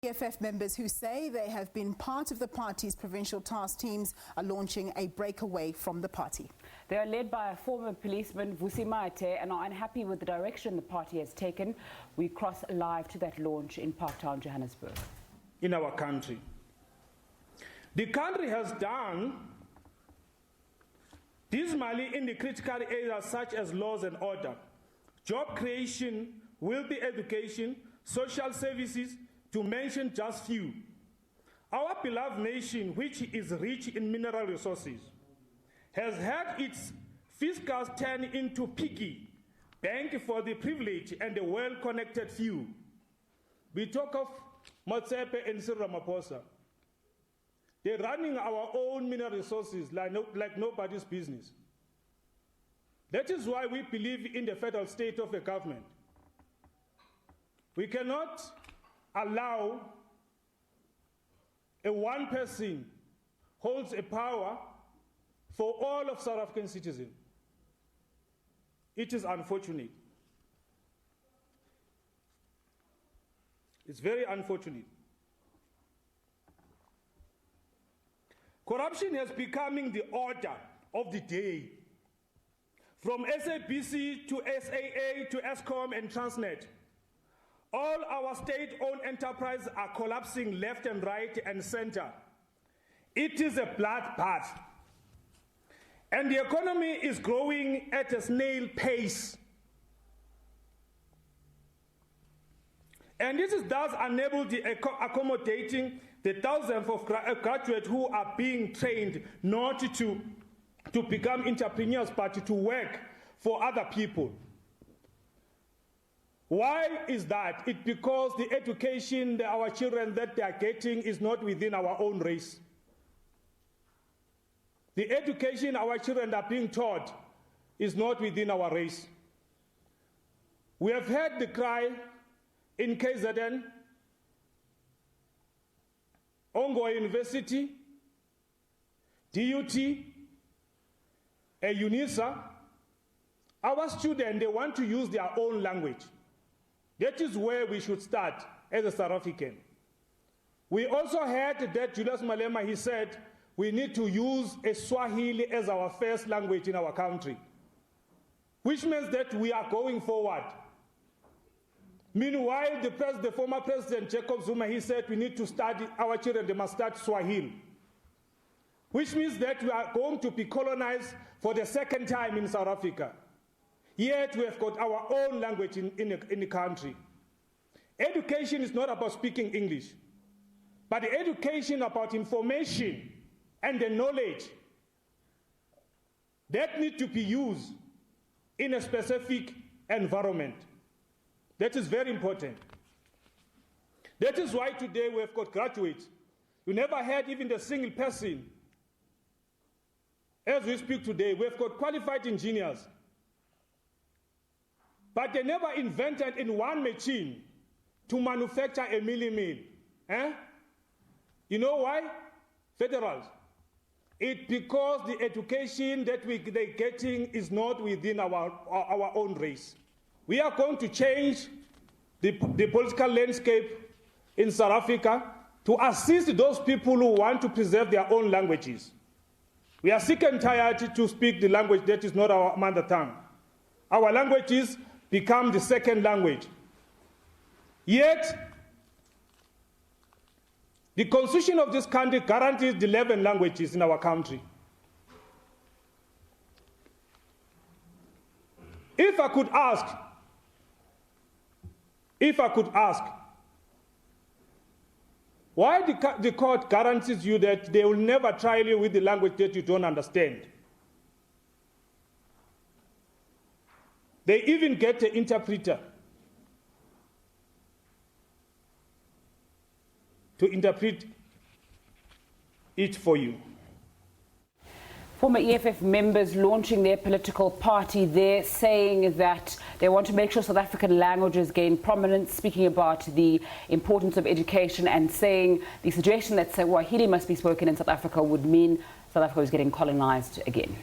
EFF members who say they have been part of the party's provincial task teams are launching a breakaway from the party. They are led by a former policeman, Vusi Maite, and are unhappy with the direction the party has taken. We cross live to that launch in Parktown, Johannesburg. In our country, the country has done dismally in the critical areas such as laws and order, job creation, wealthy education, social services, to mention just few. Our beloved nation, which is rich in mineral resources, has had its fiscals turn into piggy bank for the privileged and the well-connected few. We talk of Motsepe and Cyril Ramaphosa. They're running our own mineral resources like nobody's business. That is why we believe in the federal state of the government. We cannot allow a one person holds a power for all of South African citizens. It is unfortunate. It's very unfortunate. Corruption has become the order of the day. From SABC to SAA to Eskom and Transnet, all our state-owned enterprises are collapsing left and right and center. It is a bloodbath. And the economy is growing at a snail pace. And this is thus unable to accommodating the thousands of graduates who are being trained not to become entrepreneurs, but to work for other people. Why is that? It's because the education that our children that they are getting is not within our own race. The education our children are being taught is not within our race. We have heard the cry in KZN, Ongo University, DUT, UNISA. Our students, they want to use their own language. That is where we should start as a South African. We also heard that Julius Malema, he said, we need to use a Swahili as our first language in our country, which means that we are going forward. Meanwhile, the former president, Jacob Zuma, he said we need to study, our children, they must start Swahili, which means that we are going to be colonized for the second time in South Africa. Yet we have got our own language in the country. Education is not about speaking English, but the education about information and the knowledge that need to be used in a specific environment. That is very important. That is why today we have got graduates. You never had even the single person. As we speak today, we have got qualified engineers. But they never invented in one machine to manufacture a mill. You know why? Federals. It's because the education that they're getting is not within our own race. We are going to change the political landscape in South Africa to assist those people who want to preserve their own languages. We are sick and tired to speak the language that is not our mother tongue. Our languages become the second language. Yet, the constitution of this country guarantees the 11 languages in our country. If I could ask, why the court guarantees you that they will never trial you with the language that you don't understand? They even get an interpreter to interpret it for you. Former EFF members launching their political party there, saying that they want to make sure South African languages gain prominence, speaking about the importance of education and saying the suggestion that Swahili must be spoken in South Africa would mean South Africa is getting colonized again.